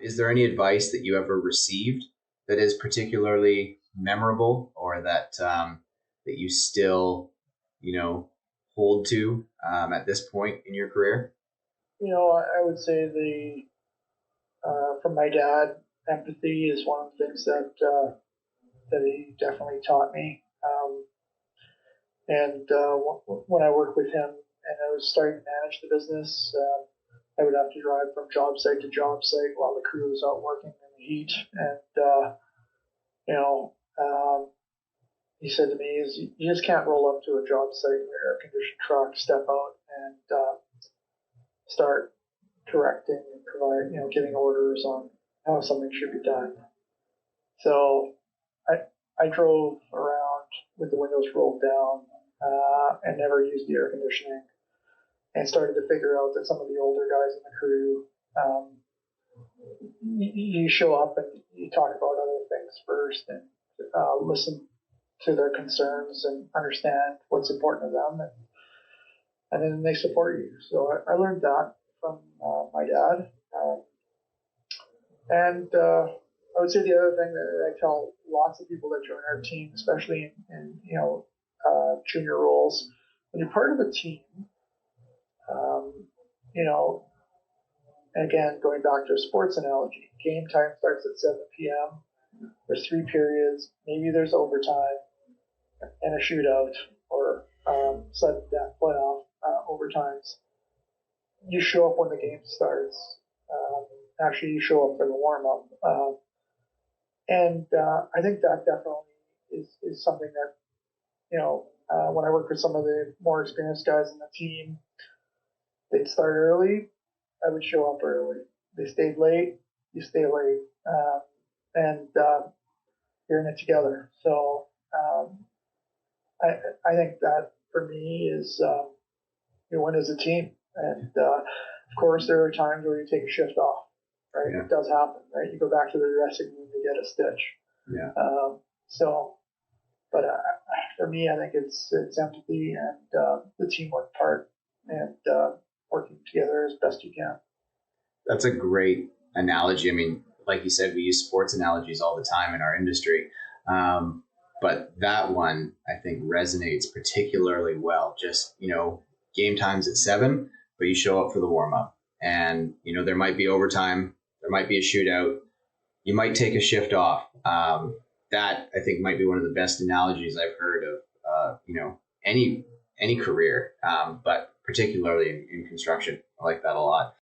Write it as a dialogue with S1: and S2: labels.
S1: is there any advice that you ever received that is particularly memorable, or that that you still, you know, hold to at this point in your career?
S2: I would say from my dad, empathy is one of the things that he definitely taught me. And when I worked with him and I was starting to manage the business, I would have to drive from job site to job site while the crew was out working in the heat. And, you know, he said to me, is you just can't roll up to a job site in your air-conditioned truck, step out, and start directing and giving orders on how something should be done. So I drove around with the windows rolled down and never used the air conditioning, and started to figure out that some of the older guys in the crew, you show up and you talk about other things first, and listen to their concerns and understand what's important to them, and then they support you. So I learned that from my dad. And I would say the other thing that I tell lots of people that join our team, especially in junior roles, when you're part of a team, you know, again, going back to a sports analogy, game time starts at 7 p.m. There's 3 periods. Maybe there's overtime and a shootout, or sudden death playoff overtimes. You show up when the game starts. Actually, you show up for the warm-up. And I think that definitely is something that, when I work with some of the more experienced guys in the team, they'd start early. I would show up early. They stayed late. You stay late. And you're in it together. So I think that for me is you win as a team. And of course, there are times where you take a shift off, right? Yeah. It does happen, right? You go back to the dressing room to get a stitch.
S1: Yeah.
S2: But for me, I think it's empathy and the teamwork part, and working together as best you can.
S1: That's a great analogy. I mean, like you said, we use sports analogies all the time in our industry. But that one, I think, resonates particularly well. Just, game time's at 7, but you show up for the warm up, and, there might be overtime. There might be a shootout. You might take a shift off. That, I think, might be one of the best analogies I've heard of, any career, but particularly in construction. I like that a lot.